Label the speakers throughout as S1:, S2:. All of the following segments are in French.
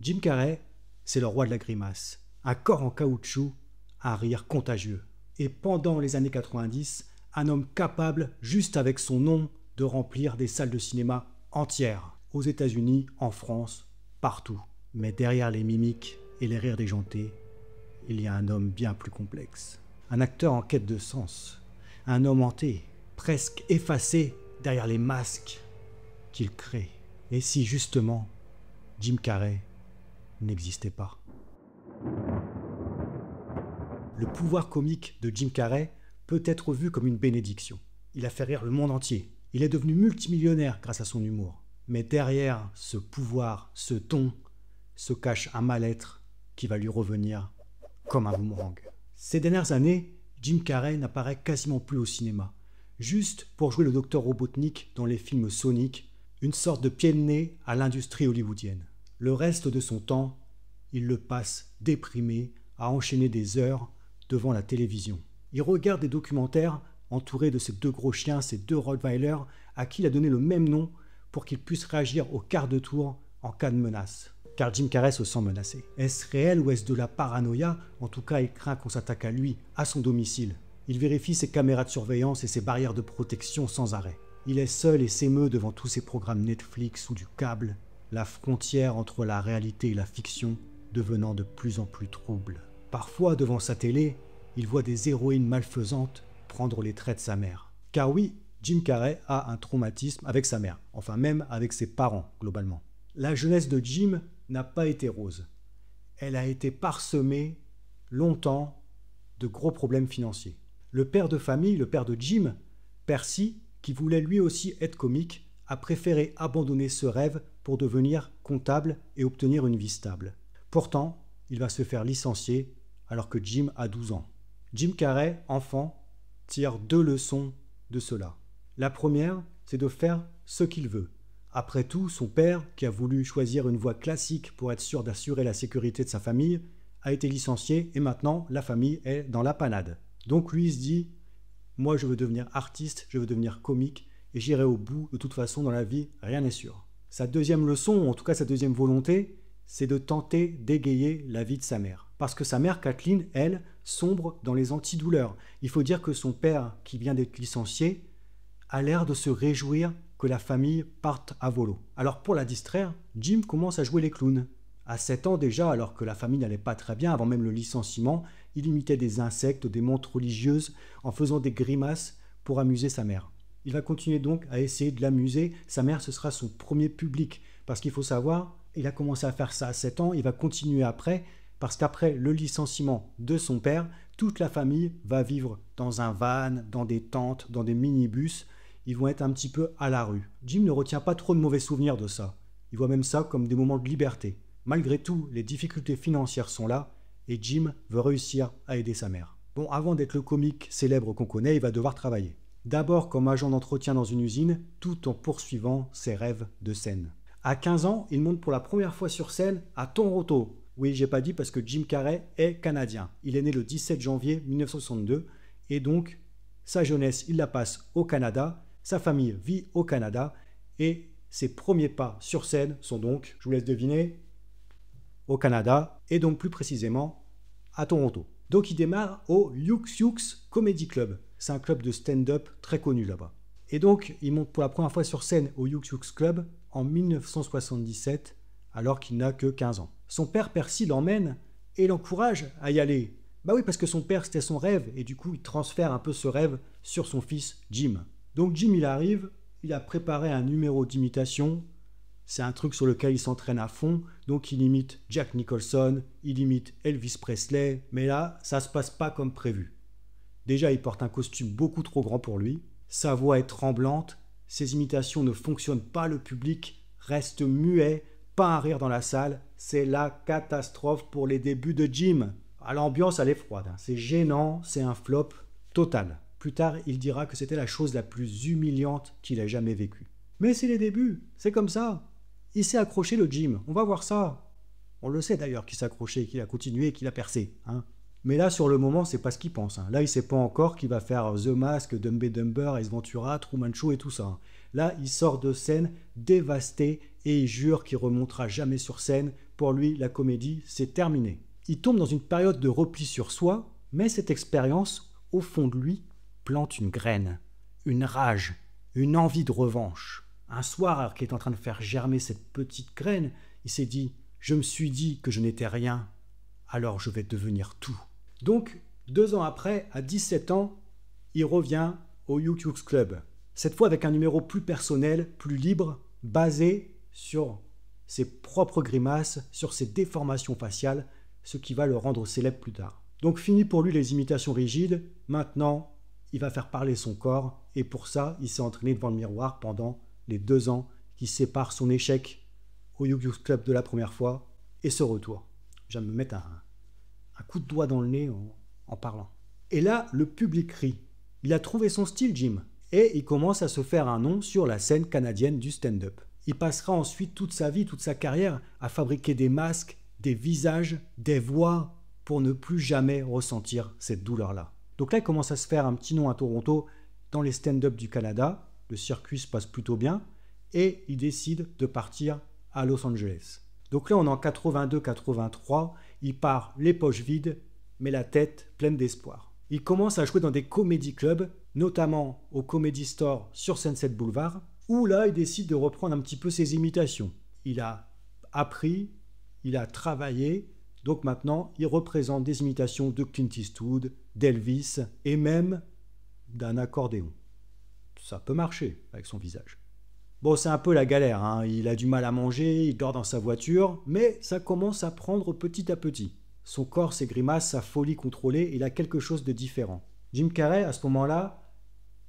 S1: Jim Carrey, c'est le roi de la grimace. Un corps en caoutchouc, un rire contagieux. Et pendant les années 90, un homme capable, juste avec son nom, de remplir des salles de cinéma entières. Aux États-Unis, en France, partout. Mais derrière les mimiques et les rires déjantés, il y a un homme bien plus complexe. Un acteur en quête de sens. Un homme hanté, presque effacé derrière les masques qu'il crée. Et si justement, Jim Carrey n'existait pas? Le pouvoir comique de Jim Carrey peut être vu comme une bénédiction. Il a fait rire le monde entier. Il est devenu multimillionnaire grâce à son humour. Mais derrière ce pouvoir, ce ton, se cache un mal-être qui va lui revenir comme un boomerang. Ces dernières années, Jim Carrey n'apparaît quasiment plus au cinéma. Juste pour jouer le docteur Robotnik dans les films Sonic, une sorte de pied de nez à l'industrie hollywoodienne. Le reste de son temps, il le passe déprimé à enchaîner des heures devant la télévision. Il regarde des documentaires entouré de ses deux gros chiens, ses deux Rottweilers, à qui il a donné le même nom pour qu'ils puissent réagir au quart de tour en cas de menace. Car Jim Carrey se sent menacé. Est-ce réel ou est-ce de la paranoïa? En tout cas, il craint qu'on s'attaque à lui, à son domicile. Il vérifie ses caméras de surveillance et ses barrières de protection sans arrêt. Il est seul et s'émeut devant tous ces programmes Netflix ou du câble, la frontière entre la réalité et la fiction devenant de plus en plus trouble. Parfois, devant sa télé, il voit des héroïnes malfaisantes prendre les traits de sa mère. Car oui, Jim Carrey a un traumatisme avec sa mère, enfin même avec ses parents, globalement. La jeunesse de Jim n'a pas été rose. Elle a été parsemée, longtemps, de gros problèmes financiers. Le père de famille, le père de Jim, Percy, qui voulait lui aussi être comique, a préféré abandonner ce rêve pour devenir comptable et obtenir une vie stable. Pourtant, il va se faire licencier alors que Jim a 12 ans. Jim Carrey, enfant, tire 2 leçons de cela. La première, c'est de faire ce qu'il veut. Après tout, son père, qui a voulu choisir une voie classique pour être sûr d'assurer la sécurité de sa famille, a été licencié et maintenant la famille est dans la panade. Donc lui il se dit, moi je veux devenir artiste, je veux devenir comique et j'irai au bout, de toute façon dans la vie, rien n'est sûr. Sa deuxième leçon, ou en tout cas sa deuxième volonté, c'est de tenter d'égayer la vie de sa mère. Parce que sa mère, Kathleen, elle, sombre dans les antidouleurs. Il faut dire que son père, qui vient d'être licencié, a l'air de se réjouir que la famille parte à volo. Alors pour la distraire, Jim commence à jouer les clowns. À 7 ans déjà, alors que la famille n'allait pas très bien, avant même le licenciement, il imitait des insectes, des montres religieuses, en faisant des grimaces pour amuser sa mère. Il va continuer donc à essayer de l'amuser. Sa mère, ce sera son premier public. Parce qu'il faut savoir, il a commencé à faire ça à 7 ans, il va continuer après, parce qu'après le licenciement de son père, toute la famille va vivre dans un van, dans des tentes, dans des minibus. Ils vont être un petit peu à la rue. Jim ne retient pas trop de mauvais souvenirs de ça. Il voit même ça comme des moments de liberté. Malgré tout, les difficultés financières sont là et Jim veut réussir à aider sa mère. Bon, avant d'être le comique célèbre qu'on connaît, il va devoir travailler. D'abord comme agent d'entretien dans une usine, tout en poursuivant ses rêves de scène. À 15 ans, il monte pour la première fois sur scène à Toronto. Oui, j'ai pas dit parce que Jim Carrey est canadien. Il est né le 17 janvier 1962 et donc sa jeunesse, il la passe au Canada, sa famille vit au Canada et ses premiers pas sur scène sont donc, je vous laisse deviner, au Canada et donc plus précisément à Toronto. Donc il démarre au Yux Yux Comedy Club. C'est un club de stand-up très connu là-bas. Et donc il monte pour la première fois sur scène au Yux Yux Club en 1977 alors qu'il n'a que 15 ans. Son père Percy l'emmène et l'encourage à y aller. Bah oui, parce que son père c'était son rêve et du coup il transfère un peu ce rêve sur son fils Jim. Donc Jim il arrive, il a préparé un numéro d'imitation. C'est un truc sur lequel il s'entraîne à fond, donc il imite Jack Nicholson, il imite Elvis Presley, mais là, ça se passe pas comme prévu. Déjà, il porte un costume beaucoup trop grand pour lui, sa voix est tremblante, ses imitations ne fonctionnent pas, le public reste muet, pas un rire dans la salle, c'est la catastrophe pour les débuts de Jim. L'ambiance, elle est froide, c'est gênant, c'est un flop total. Plus tard, il dira que c'était la chose la plus humiliante qu'il ait jamais vécue. Mais c'est les débuts, c'est comme ça. Il s'est accroché le Jim, on va voir ça. On le sait d'ailleurs qu'il s'est accroché, qu'il a continué, qu'il a percé. Mais là, sur le moment, c'est pas ce qu'il pense. Là, il ne sait pas encore qu'il va faire The Mask, Dumb and Dumber, Ace Ventura, Truman Show et tout ça. Là, il sort de scène dévasté et il jure qu'il remontera jamais sur scène pour lui, la comédie, c'est terminé. Il tombe dans une période de repli sur soi, mais cette expérience, au fond de lui, plante une graine, une rage, une envie de revanche. Un soir, alors qu'il est en train de faire germer cette petite graine, il s'est dit « Je me suis dit que je n'étais rien, alors je vais devenir tout. » Donc, 2 ans après, à 17 ans, il revient au Yu-Gi-Oh! Club. Cette fois avec un numéro plus personnel, plus libre, basé sur ses propres grimaces, sur ses déformations faciales, ce qui va le rendre célèbre plus tard. Donc fini pour lui les imitations rigides, maintenant il va faire parler son corps, et pour ça il s'est entraîné devant le miroir pendant les 2 ans qui séparent son échec au Yu-Gi-Oh! Club de la première fois et ce retour. Je viens de me mettre un coup de doigt dans le nez en parlant. Et là, le public rit. Il a trouvé son style, Jim, et il commence à se faire un nom sur la scène canadienne du stand-up. Il passera ensuite toute sa vie, toute sa carrière à fabriquer des masques, des visages, des voix pour ne plus jamais ressentir cette douleur-là. Donc là, il commence à se faire un petit nom à Toronto dans les stand-up du Canada. Le circuit se passe plutôt bien et il décide de partir à Los Angeles. Donc là, on est en 82-83. Il part les poches vides, mais la tête pleine d'espoir. Il commence à jouer dans des comedy clubs, notamment au Comedy Store sur Sunset Boulevard, où là, il décide de reprendre un petit peu ses imitations. Il a appris, il a travaillé, donc maintenant, il représente des imitations de Clint Eastwood, d'Elvis et même d'un accordéon. Ça peut marcher avec son visage. Bon, c'est un peu la galère, hein. Il a du mal à manger, il dort dans sa voiture, mais ça commence à prendre petit à petit. Son corps, ses grimaces, sa folie contrôlée, il a quelque chose de différent. Jim Carrey, à ce moment-là,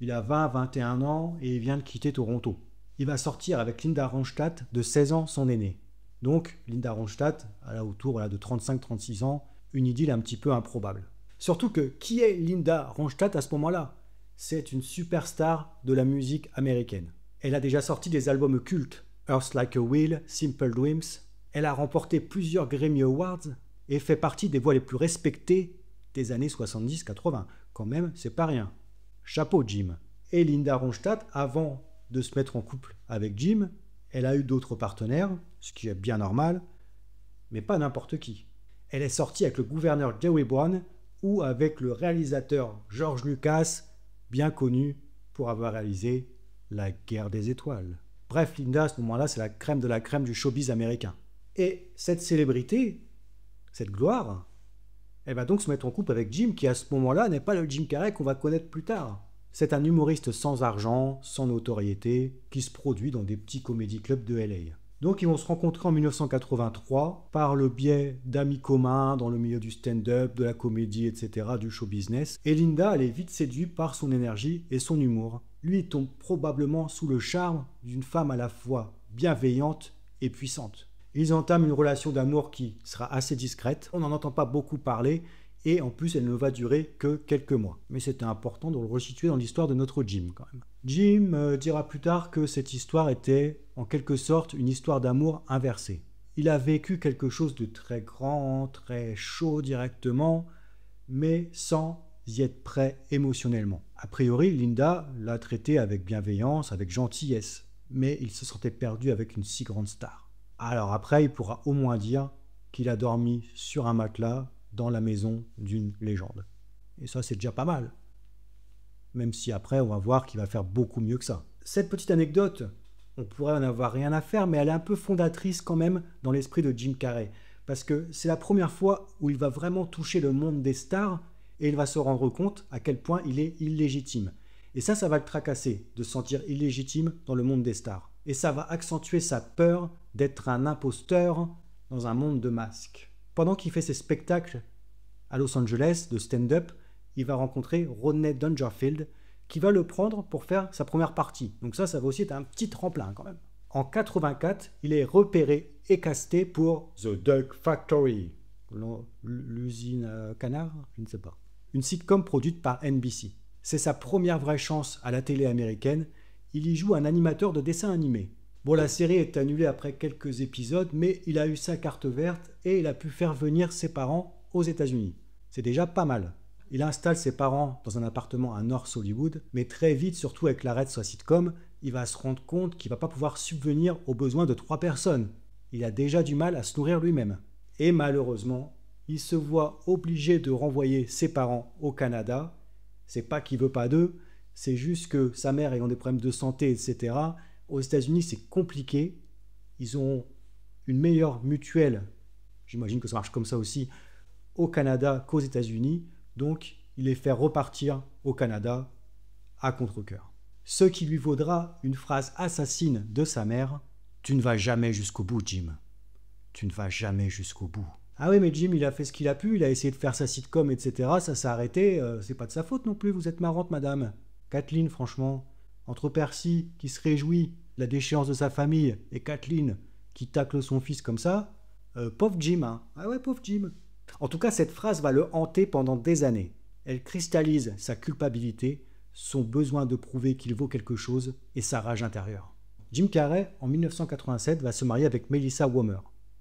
S1: il a 20-21 ans et il vient de quitter Toronto. Il va sortir avec Linda Ronstadt, de 16 ans, son aînée. Donc, Linda Ronstadt, elle a autour de 35-36 ans, une idylle un petit peu improbable. Surtout que, qui est Linda Ronstadt à ce moment-là? C'est une superstar de la musique américaine. Elle a déjà sorti des albums cultes, Earth Like a Wheel, Simple Dreams. Elle a remporté plusieurs Grammy Awards et fait partie des voix les plus respectées des années 70-80. Quand même, c'est pas rien. Chapeau Jim. Et Linda Ronstadt, avant de se mettre en couple avec Jim, elle a eu d'autres partenaires, ce qui est bien normal, mais pas n'importe qui. Elle est sortie avec le gouverneur Joey Brown ou avec le réalisateur George Lucas, bien connu pour avoir réalisé La Guerre des Étoiles. Bref, Linda, à ce moment-là, c'est la crème de la crème du showbiz américain. Et cette célébrité, cette gloire, elle va donc se mettre en couple avec Jim, qui à ce moment-là n'est pas le Jim Carrey qu'on va connaître plus tard. C'est un humoriste sans argent, sans notoriété, qui se produit dans des petits comédie clubs de LA. Donc ils vont se rencontrer en 1983 par le biais d'amis communs dans le milieu du stand-up, de la comédie, etc., du show business. Et Linda, elle est vite séduite par son énergie et son humour. Lui, il tombe probablement sous le charme d'une femme à la fois bienveillante et puissante. Ils entament une relation d'amour qui sera assez discrète, on n'en entend pas beaucoup parler, et en plus elle ne va durer que quelques mois. Mais c'était important de le resituer dans l'histoire de notre Jim quand même. Jim dira plus tard que cette histoire était en quelque sorte une histoire d'amour inversée. Il a vécu quelque chose de très grand, très chaud directement, mais sans y être prêt émotionnellement. A priori, Linda l'a traité avec bienveillance, avec gentillesse, mais il se sentait perdu avec une si grande star. Alors après, il pourra au moins dire qu'il a dormi sur un matelas dans la maison d'une légende. Et ça, c'est déjà pas mal. Même si après, on va voir qu'il va faire beaucoup mieux que ça. Cette petite anecdote, on pourrait en avoir rien à faire, mais elle est un peu fondatrice quand même dans l'esprit de Jim Carrey. Parce que c'est la première fois où il va vraiment toucher le monde des stars et il va se rendre compte à quel point il est illégitime. Et ça va le tracasser, de se sentir illégitime dans le monde des stars. Et ça va accentuer sa peur d'être un imposteur dans un monde de masques. Pendant qu'il fait ses spectacles à Los Angeles de stand-up, il va rencontrer Rodney Dangerfield qui va le prendre pour faire sa première partie. Donc ça va aussi être un petit tremplin quand même. En 84, il est repéré et casté pour The Duck Factory, l'usine canard, je ne sais pas. Une sitcom produite par NBC. C'est sa première vraie chance à la télé américaine. Il y joue un animateur de dessin animé. Bon, la série est annulée après quelques épisodes, mais il a eu sa carte verte et il a pu faire venir ses parents aux États-Unis. C'est déjà pas mal. Il installe ses parents dans un appartement à North Hollywood, mais très vite, surtout avec l'arrêt de sa sitcom, il va se rendre compte qu'il ne va pas pouvoir subvenir aux besoins de 3 personnes. il a déjà du mal à se nourrir lui-même. Et malheureusement, il se voit obligé de renvoyer ses parents au Canada. C'est pas qu'il veut pas d'eux, c'est juste que sa mère ayant des problèmes de santé, etc. Aux États-Unis, c'est compliqué. Ils ont une meilleure mutuelle, j'imagine que ça marche comme ça aussi, au Canada qu'aux États-Unis. Donc, il les fait repartir au Canada à contre-cœur. Ce qui lui vaudra une phrase assassine de sa mère: « Tu ne vas jamais jusqu'au bout, Jim. Tu ne vas jamais jusqu'au bout. » Ah oui, mais Jim, il a fait ce qu'il a pu, il a essayé de faire sa sitcom, etc. Ça s'est arrêté, c'est pas de sa faute non plus, vous êtes marrante, madame. Kathleen, franchement, entre Percy, qui se réjouit de la déchéance de sa famille, et Kathleen, qui tacle son fils comme ça, pauvre Jim, hein. Ah ouais, pauvre Jim. En tout cas, cette phrase va le hanter pendant des années. Elle cristallise sa culpabilité, son besoin de prouver qu'il vaut quelque chose et sa rage intérieure. Jim Carrey, en 1987, va se marier avec Melissa Womer,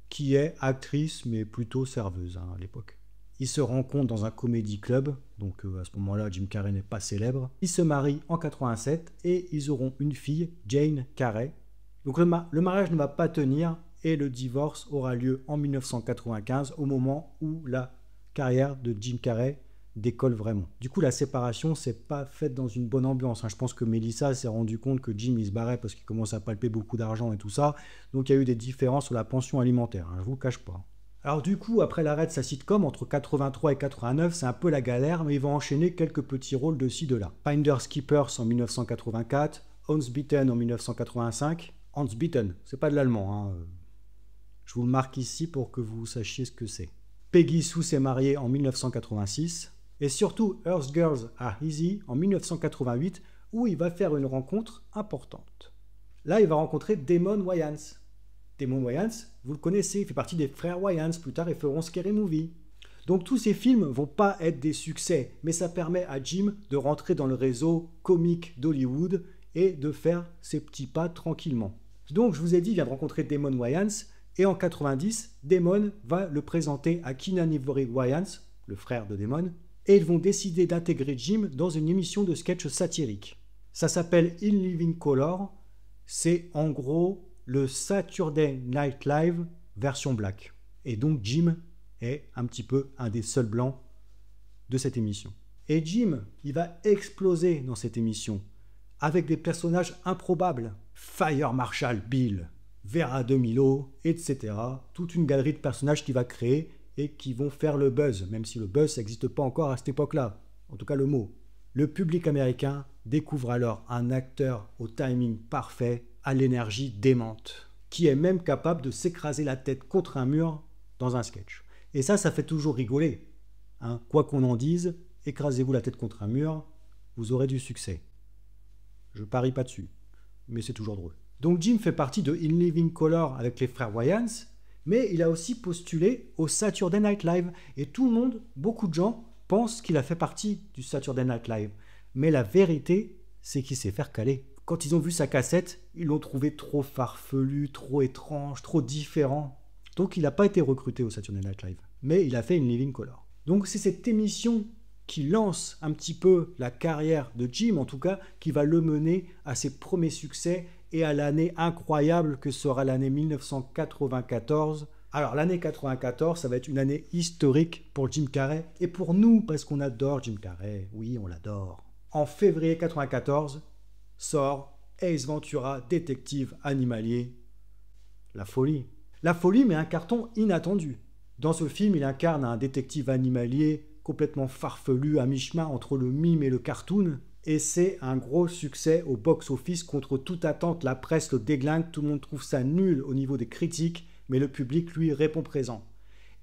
S1: qui est actrice mais plutôt serveuse à l'époque. Ils se rencontrent dans un comedy club, donc à ce moment-là, Jim Carrey n'est pas célèbre. Ils se marient en 87 et ils auront une fille, Jane Carrey. Donc le mariage ne va pas tenir et le divorce aura lieu en 1995, au moment où la carrière de Jim Carrey décolle vraiment. Du coup, la séparation s'est pas faite dans une bonne ambiance. Je pense que Melissa s'est rendu compte que Jim, il se barrait parce qu'il commence à palper beaucoup d'argent et tout ça. Donc, il y a eu des différences sur la pension alimentaire. Je vous le cache pas. Alors du coup, après l'arrêt de sa sitcom, entre 83 et 89, c'est un peu la galère, mais il va enchaîner quelques petits rôles de ci, de là. Finders Keepers en 1984, Hans Beaten en 1985. Hans Beaten, c'est pas de l'allemand, hein. Je vous le marque ici pour que vous sachiez ce que c'est. Peggy Sue s'est mariée en 1986. Et surtout Earth Girls Are Easy en 1988, où il va faire une rencontre importante. Là, il va rencontrer Damon Wayans. Damon Wayans, vous le connaissez, il fait partie des frères Wayans, plus tard ils feront Scary Movie. Donc tous ces films vont pas être des succès, mais ça permet à Jim de rentrer dans le réseau comique d'Hollywood et de faire ses petits pas tranquillement. Donc je vous ai dit, il vient de rencontrer Damon Wayans, et en 90, Damon va le présenter à Keenan Ivory Wayans, le frère de Damon, et ils vont décider d'intégrer Jim dans une émission de sketch satirique. Ça s'appelle In Living Color, c'est en gros le Saturday Night Live version black. Et donc Jim est un petit peu un des seuls blancs de cette émission. Et Jim, il va exploser dans cette émission, avec des personnages improbables. Fire Marshal Bill, Vera De Milo, etc. Toute une galerie de personnages qu'il va créer et qui vont faire le buzz, même si le buzz n'existe pas encore à cette époque-là, en tout cas le mot. Le public américain découvre alors un acteur au timing parfait, à l'énergie démente, qui est même capable de s'écraser la tête contre un mur dans un sketch. Et ça fait toujours rigoler. Hein. Quoi qu'on en dise, écrasez-vous la tête contre un mur, vous aurez du succès. Je parie pas dessus, mais c'est toujours drôle. Donc Jim fait partie de In Living Color avec les frères Wayans, mais il a aussi postulé au Saturday Night Live. Et tout le monde, beaucoup de gens, pensent qu'il a fait partie du Saturday Night Live. Mais la vérité, c'est qu'il s'est fait caler. Quand ils ont vu sa cassette, ils l'ont trouvé trop farfelu, trop étrange, trop différent. Donc il n'a pas été recruté au Saturday Night Live. Mais il a fait In Living Color. Donc c'est cette émission qui lance un petit peu la carrière de Jim, en tout cas, qui va le mener à ses premiers succès et à l'année incroyable que sera l'année 1994. Alors l'année 94, ça va être une année historique pour Jim Carrey et pour nous, parce qu'on adore Jim Carrey. Oui, on l'adore. En février 94, sort Ace Ventura, détective animalier. La folie. La folie, mais un carton inattendu. Dans ce film, il incarne un détective animalier complètement farfelu, à mi-chemin entre le mime et le cartoon. Et c'est un gros succès au box-office. Contre toute attente, la presse le déglingue, tout le monde trouve ça nul au niveau des critiques, mais le public, lui, répond présent.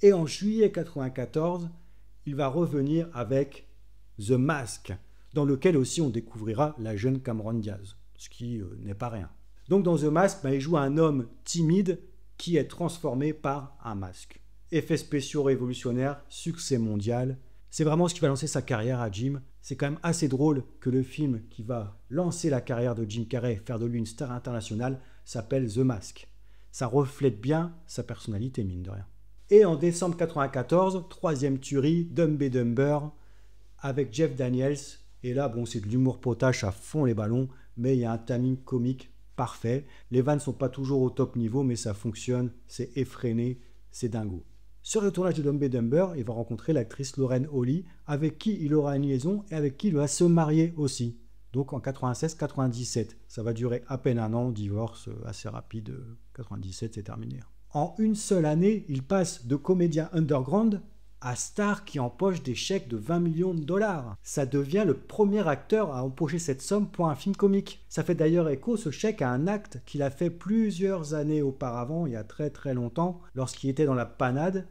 S1: Et en juillet 94, il va revenir avec The Mask, dans lequel aussi on découvrira la jeune Cameron Diaz, ce qui n'est pas rien. Donc dans The Mask, il joue un homme timide qui est transformé par un masque. Effets spéciaux révolutionnaires, succès mondial. C'est vraiment ce qui va lancer sa carrière à Jim. C'est quand même assez drôle que le film qui va lancer la carrière de Jim Carrey, faire de lui une star internationale, s'appelle The Mask. Ça reflète bien sa personnalité, mine de rien. Et en décembre 94, troisième tuerie, Dumb and Dumber, avec Jeff Daniels. Et là, bon, c'est de l'humour potache à fond les ballons, mais il y a un timing comique parfait. Les vannes ne sont pas toujours au top niveau, mais ça fonctionne, c'est effréné, c'est dingo. Sur le tournage de Dumb and Dumber, il va rencontrer l'actrice Lauren Holly, avec qui il aura une liaison et avec qui il va se marier aussi. Donc en 96-97. Ça va durer à peine un an, divorce assez rapide, 97 c'est terminé. En une seule année, il passe de comédien underground à star qui empoche des chèques de 20 millions de dollars. Ça devient le premier acteur à empocher cette somme pour un film comique. Ça fait d'ailleurs écho, ce chèque, à un acte qu'il a fait plusieurs années auparavant, il y a très très longtemps, lorsqu'il était dans la panade,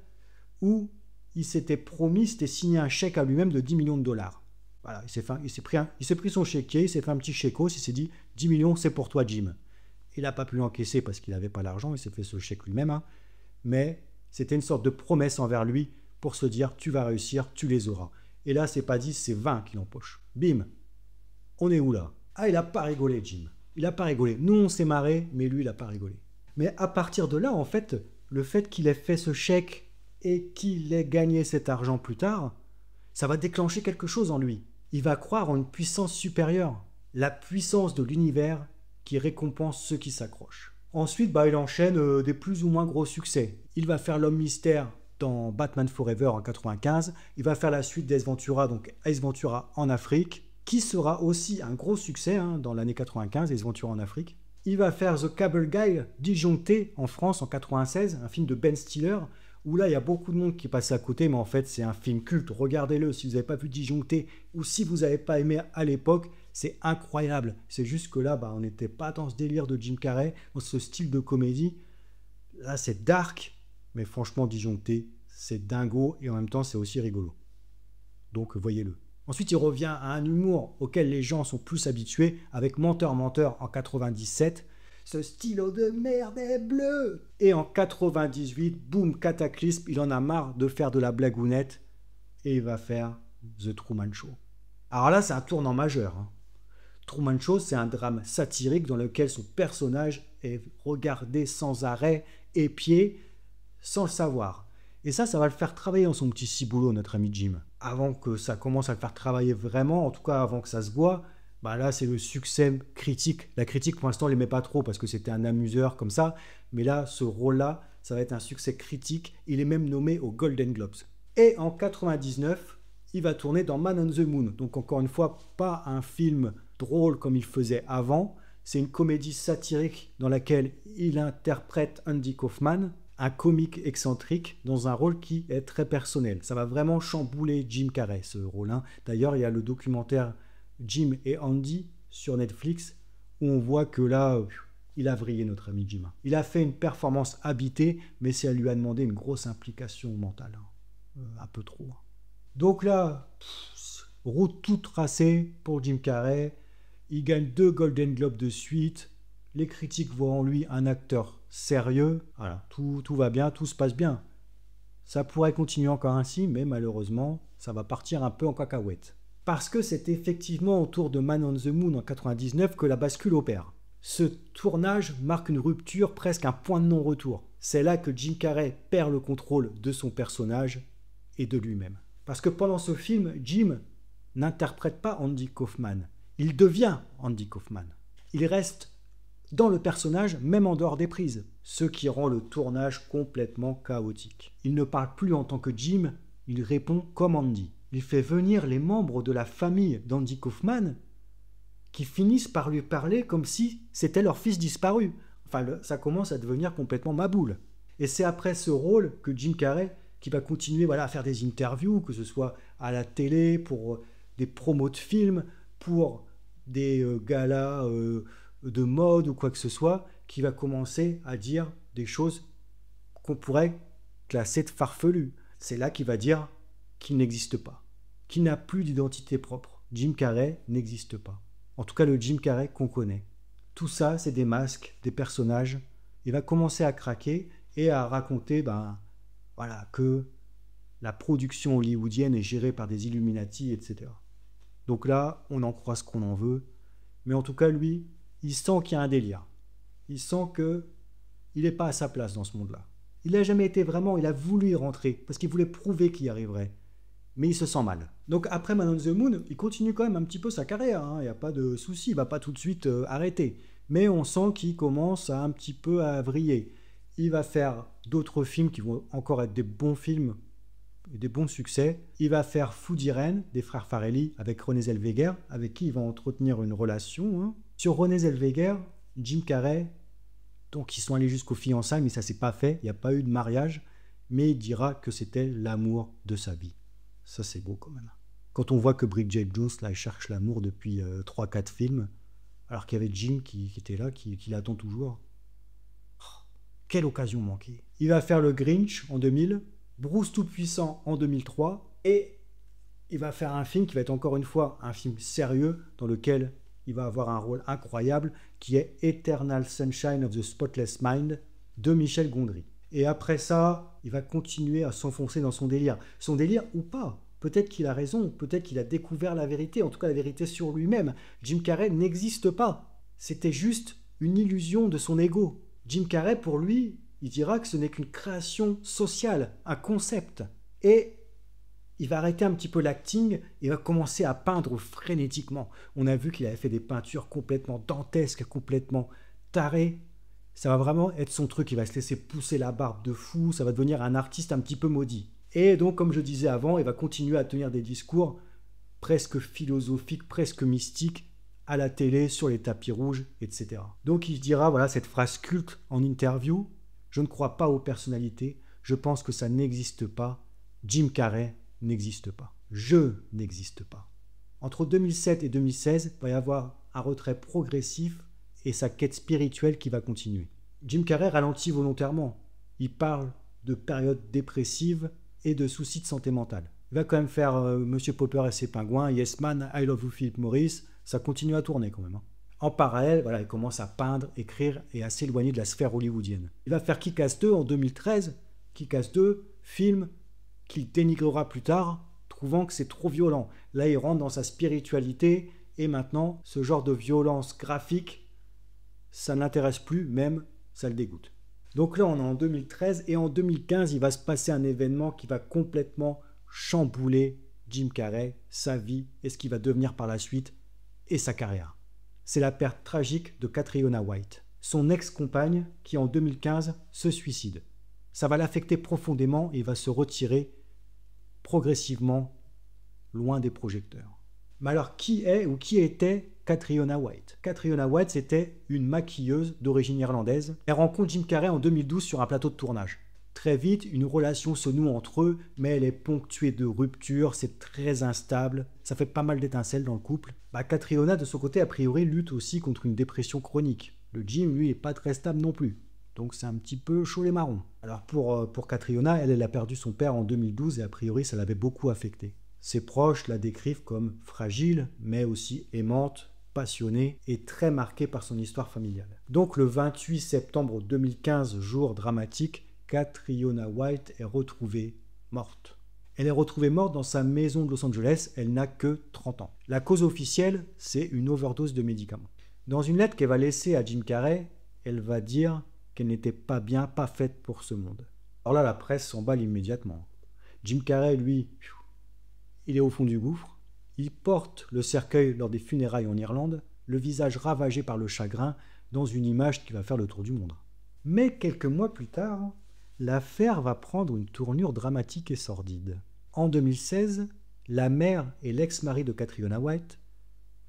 S1: où il s'était promis, s'était signé un chèque à lui-même de 10 millions de dollars. Voilà, il s'est pris son chéquier, il s'est fait un petit chécos, il s'est dit 10 millions c'est pour toi Jim. Il n'a pas pu l'encaisser parce qu'il n'avait pas l'argent, il s'est fait ce chèque lui-même, hein. Mais c'était une sorte de promesse envers lui pour se dire tu vas réussir, tu les auras. Et là c'est pas 10, c'est 20 qu'il empoche. Bim. On est où là? Ah, il a pas rigolé Jim. Il a pas rigolé. Nous on s'est marré, mais lui il a pas rigolé. Mais à partir de là, en fait, le fait qu'il ait fait ce chèque et qu'il ait gagné cet argent plus tard, ça va déclencher quelque chose en lui. Il va croire en une puissance supérieure, la puissance de l'univers qui récompense ceux qui s'accrochent. Ensuite, il enchaîne des plus ou moins gros succès. Il va faire l'homme mystère dans Batman Forever en 95. Il va faire la suite d'Ace Ventura, donc Ace Ventura en Afrique, qui sera aussi un gros succès dans l'année 95, Ace Ventura en Afrique. Il va faire The Cable Guy disjoncté en France en 96, un film de Ben Stiller, où là il y a beaucoup de monde qui passe à côté, mais en fait c'est un film culte. Regardez-le si vous n'avez pas vu Disjoncté ou si vous n'avez pas aimé à l'époque, c'est incroyable. C'est juste que là on n'était pas dans ce délire de Jim Carrey, dans ce style de comédie. Là c'est dark, mais franchement Disjoncté c'est dingo et en même temps c'est aussi rigolo. Donc voyez-le. Ensuite il revient à un humour auquel les gens sont plus habitués avec Menteur Menteur en 97. Ce stylo de merde est bleu. Et en 98, boum, cataclysme, il en a marre de faire de la blagounette et il va faire The Truman Show. Alors là, c'est un tournant majeur. Truman Show, c'est un drame satirique dans lequel son personnage est regardé sans arrêt, épié, sans le savoir. Et ça va le faire travailler dans son petit ciboulot, notre ami Jim. Avant que ça commence à le faire travailler vraiment, en tout cas avant que ça se voit, là, c'est le succès critique. La critique, pour l'instant, ne l'aimait pas trop parce que c'était un amuseur comme ça. Mais là, ce rôle-là, ça va être un succès critique. Il est même nommé aux Golden Globes. Et en 99, il va tourner dans Man on the Moon. Donc, encore une fois, pas un film drôle comme il faisait avant. C'est une comédie satirique dans laquelle il interprète Andy Kaufman, un comique excentrique, dans un rôle qui est très personnel. Ça va vraiment chambouler Jim Carrey, ce rôle. D'ailleurs, il y a le documentaire Jim et Andy sur Netflix où on voit que là il a vrillé notre ami Jim. Il a fait une performance habitée, mais ça lui a demandé une grosse implication mentale, un peu trop. Donc là, route toute tracée pour Jim Carrey. Il gagne 2 Golden Globes de suite. Les critiques voient en lui un acteur sérieux. Voilà, tout va bien, tout se passe bien. Ça pourrait continuer encore ainsi, mais malheureusement ça va partir un peu en cacahuète. Parce que c'est effectivement autour de Man on the Moon en 99 que la bascule opère. Ce tournage marque une rupture, presque un point de non-retour. C'est là que Jim Carrey perd le contrôle de son personnage et de lui-même. Parce que pendant ce film, Jim n'interprète pas Andy Kaufman. Il devient Andy Kaufman. Il reste dans le personnage, même en dehors des prises, ce qui rend le tournage complètement chaotique. Il ne parle plus en tant que Jim, il répond comme Andy. Il fait venir les membres de la famille d'Andy Kaufman qui finissent par lui parler comme si c'était leur fils disparu. Ça commence à devenir complètement maboule. Et c'est après ce rôle que Jim Carrey qui va continuer à faire des interviews, que ce soit à la télé, pour des promos de films, pour des galas de mode ou quoi que ce soit, qui va commencer à dire des choses qu'on pourrait classer de farfelues. C'est là qu'il va dire qu'il n'existe pas, qu'il n'a plus d'identité propre. Jim Carrey n'existe pas. En tout cas, le Jim Carrey qu'on connaît. Tout ça, c'est des masques, des personnages. Il va commencer à craquer et à raconter que la production hollywoodienne est gérée par des Illuminati, etc. Donc là, on en croit ce qu'on en veut. Mais en tout cas, lui, il sent qu'il y a un délire. Il sent qu'il n'est pas à sa place dans ce monde-là. Il n'a jamais été vraiment, il a voulu y rentrer, parce qu'il voulait prouver qu'il y arriverait. Mais il se sent mal. Donc après Man on the Moon, il continue quand même un petit peu sa carrière, il n'y a pas de souci, il ne va pas tout de suite arrêter. mais on sent qu'il commence un petit peu à vriller. Il va faire d'autres films qui vont encore être des bons films, des bons succès. Il va faire Food Irene des frères Farrelly avec Renée Zellweger, avec qui il va entretenir une relation. Sur Renée Zellweger, Jim Carrey, donc ils sont allés jusqu'aux fiançailles, mais ça s'est pas fait, il n'y a pas eu de mariage, mais il dira que c'était l'amour de sa vie. Ça c'est beau quand même. Quand on voit que Bridget Jones là, elle cherche l'amour depuis 3-4 films, alors qu'il y avait Jim qui était là, qui l'attend toujours. Oh, quelle occasion manquée. Il va faire le Grinch en 2000, Bruce Tout-Puissant en 2003, et il va faire un film qui va être encore une fois un film sérieux, dans lequel il va avoir un rôle incroyable, qui est Eternal Sunshine of the Spotless Mind de Michel Gondry. Et après ça, il va continuer à s'enfoncer dans son délire. Son délire ou pas. Peut-être qu'il a raison, peut-être qu'il a découvert la vérité, en tout cas la vérité sur lui-même. Jim Carrey n'existe pas. C'était juste une illusion de son ego. Jim Carrey, pour lui, il dira que ce n'est qu'une création sociale, un concept. Et il va arrêter un petit peu l'acting et va commencer à peindre frénétiquement. On a vu qu'il avait fait des peintures complètement dantesques, complètement tarées. Ça va vraiment être son truc, il va se laisser pousser la barbe de fou, ça va devenir un artiste un petit peu maudit. Et donc, comme je disais avant, il va continuer à tenir des discours presque philosophiques, presque mystiques, à la télé, sur les tapis rouges, etc. Donc il dira, voilà, cette phrase culte en interview, « Je ne crois pas aux personnalités, je pense que ça n'existe pas, Jim Carrey n'existe pas. Je n'existe pas. » Entre 2007 et 2016, il va y avoir un retrait progressif et sa quête spirituelle qui va continuer. Jim Carrey ralentit volontairement. Il parle de périodes dépressives et de soucis de santé mentale. Il va quand même faire Monsieur Popper et ses pingouins, Yes Man, I Love You Philip Morris, ça continue à tourner quand même. En parallèle, voilà, il commence à peindre, écrire et à s'éloigner de la sphère hollywoodienne. Il va faire Kick-Ass 2 en 2013, Kick-Ass 2, film qu'il dénigrera plus tard, trouvant que c'est trop violent. Là, il rentre dans sa spiritualité et maintenant, ce genre de violence graphique, ça ne l'intéresse plus, même ça le dégoûte. Donc là, on est en 2013 et en 2015, il va se passer un événement qui va complètement chambouler Jim Carrey, sa vie et ce qu'il va devenir par la suite et sa carrière. C'est la perte tragique de Catriona White, son ex-compagne qui en 2015 se suicide. Ça va l'affecter profondément et il va se retirer progressivement loin des projecteurs. Mais alors, qui est ou qui était Catriona White? Catriona White, c'était une maquilleuse d'origine irlandaise. Elle rencontre Jim Carrey en 2012 sur un plateau de tournage. Très vite, une relation se noue entre eux, mais elle est ponctuée de ruptures, c'est très instable, ça fait pas mal d'étincelles dans le couple. Catriona, de son côté, a priori, lutte aussi contre une dépression chronique. Le Jim, lui, est pas très stable non plus. Donc c'est un petit peu chaud les marrons. Alors pour Catriona, elle a perdu son père en 2012 et a priori, ça l'avait beaucoup affectée. Ses proches la décrivent comme fragile, mais aussi aimante, passionnée et très marquée par son histoire familiale. Donc le 28 septembre 2015, jour dramatique, Catriona White est retrouvée morte. Elle est retrouvée morte dans sa maison de Los Angeles, elle n'a que 30 ans. La cause officielle, c'est une overdose de médicaments. Dans une lettre qu'elle va laisser à Jim Carrey, elle va dire qu'elle n'était pas bien, pas faite pour ce monde. Alors là, la presse s'emballe immédiatement. Jim Carrey, lui, il est au fond du gouffre. Il porte le cercueil lors des funérailles en Irlande, le visage ravagé par le chagrin, dans une image qui va faire le tour du monde. Mais quelques mois plus tard, l'affaire va prendre une tournure dramatique et sordide. En 2016, la mère et l'ex-mari de Catriona White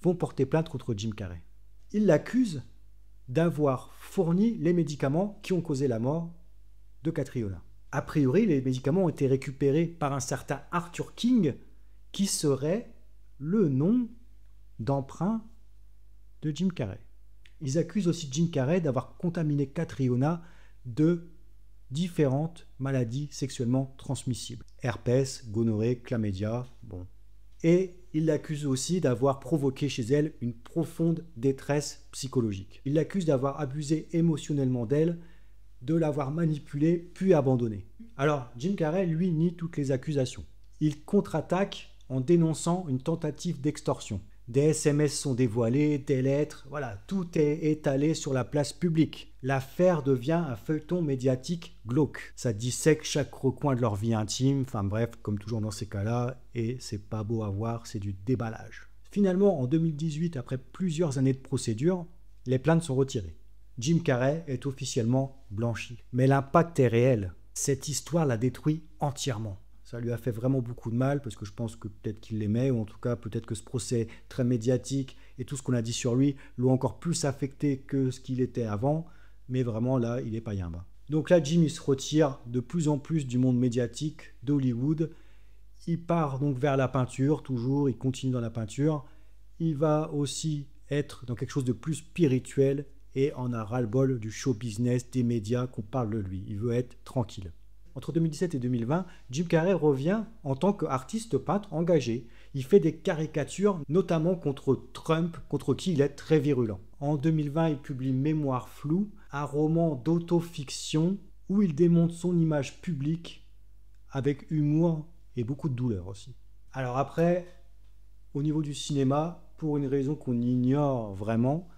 S1: vont porter plainte contre Jim Carrey. Ils l'accusent d'avoir fourni les médicaments qui ont causé la mort de Catriona. A priori, les médicaments ont été récupérés par un certain Arthur King, qui serait le nom d'emprunt de Jim Carrey. Ils accusent aussi Jim Carrey d'avoir contaminé Catriona de différentes maladies sexuellement transmissibles. Herpès, gonorrhée, chlamydia, bon. Et il l'accuse aussi d'avoir provoqué chez elle une profonde détresse psychologique. Il l'accuse d'avoir abusé émotionnellement d'elle, de l'avoir manipulée puis abandonnée. Alors, Jim Carrey, lui, nie toutes les accusations. Il contre-attaque en dénonçant une tentative d'extorsion. Des SMS sont dévoilés, des lettres, voilà, tout est étalé sur la place publique. L'affaire devient un feuilleton médiatique glauque. Ça dissèque chaque recoin de leur vie intime, enfin bref, comme toujours dans ces cas-là, et c'est pas beau à voir, c'est du déballage. Finalement, en 2018, après plusieurs années de procédure, Les plaintes sont retirées. Jim Carrey est officiellement blanchi. Mais l'impact est réel. Cette histoire l'a détruit entièrement. Ça lui a fait vraiment beaucoup de mal parce que je pense que peut-être qu'il l'aimait, ou en tout cas peut-être que ce procès très médiatique et tout ce qu'on a dit sur lui l'ont encore plus affecté que ce qu'il était avant. Mais vraiment là, il est pas yimba. Donc là, Jim il se retire de plus en plus du monde médiatique d'Hollywood. Il part donc vers la peinture, toujours, il continue dans la peinture. Il va aussi être dans quelque chose de plus spirituel et en a ras-le-bol du show business, des médias, qu'on parle de lui. Il veut être tranquille. Entre 2017 et 2020, Jim Carrey revient en tant qu'artiste peintre engagé. Il fait des caricatures, notamment contre Trump, contre qui il est très virulent. En 2020, il publie Mémoire floue, un roman d'autofiction où il démontre son image publique avec humour et beaucoup de douleur aussi. Alors après, au niveau du cinéma, pour une raison qu'on ignore vraiment,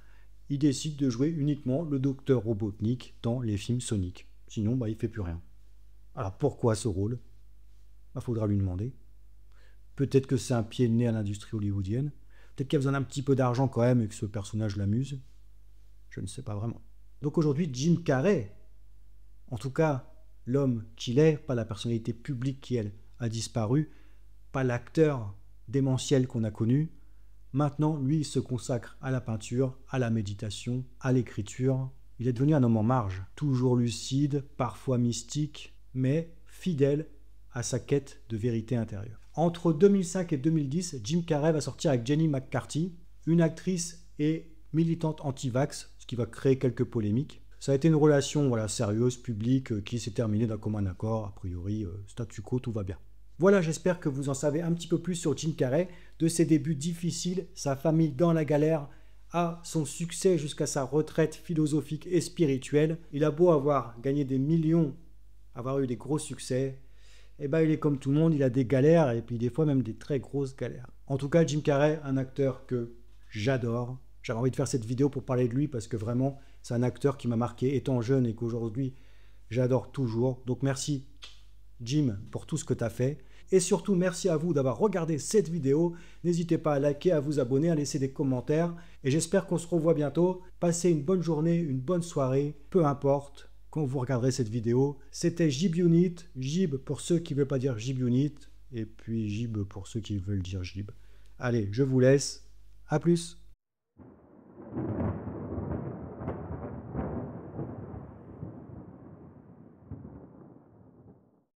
S1: il décide de jouer uniquement le docteur Robotnik dans les films Sonic. Sinon, il ne fait plus rien. Alors pourquoi ce rôle ? Faudra lui demander. Peut-être que c'est un pied de nez à l'industrie hollywoodienne. Peut-être qu'il a besoin d'un petit peu d'argent quand même et que ce personnage l'amuse. Je ne sais pas vraiment. Donc aujourd'hui, Jim Carrey, en tout cas l'homme qu'il est, pas la personnalité publique qui elle a disparu, pas l'acteur démentiel qu'on a connu. Maintenant, lui, il se consacre à la peinture, à la méditation, à l'écriture. Il est devenu un homme en marge, toujours lucide, parfois mystique, mais fidèle à sa quête de vérité intérieure. Entre 2005 et 2010, Jim Carrey va sortir avec Jenny McCarthy, une actrice et militante anti-vax, ce qui va créer quelques polémiques. Ça a été une relation sérieuse, publique, qui s'est terminée d'un commun accord. A priori, statu quo, tout va bien. Voilà, j'espère que vous en savez un petit peu plus sur Jim Carrey, de ses débuts difficiles, sa famille dans la galère, à son succès jusqu'à sa retraite philosophique et spirituelle. Il a beau avoir gagné des millions, avoir eu des gros succès, il est comme tout le monde, il a des galères et puis des fois même des très grosses galères. En tout cas, Jim Carrey, un acteur que j'adore. J'avais envie de faire cette vidéo pour parler de lui parce que vraiment, c'est un acteur qui m'a marqué étant jeune et qu'aujourd'hui, j'adore toujours. Donc merci Jim pour tout ce que tu as fait. Et surtout, merci à vous d'avoir regardé cette vidéo. N'hésitez pas à liker, à vous abonner, à laisser des commentaires. Et j'espère qu'on se revoit bientôt. Passez une bonne journée, une bonne soirée, peu importe quand vous regarderez cette vidéo. C'était Jib Unit, Jib pour ceux qui ne veulent pas dire Jib Unit, et puis Jib pour ceux qui veulent dire Jib. Allez, je vous laisse. À plus.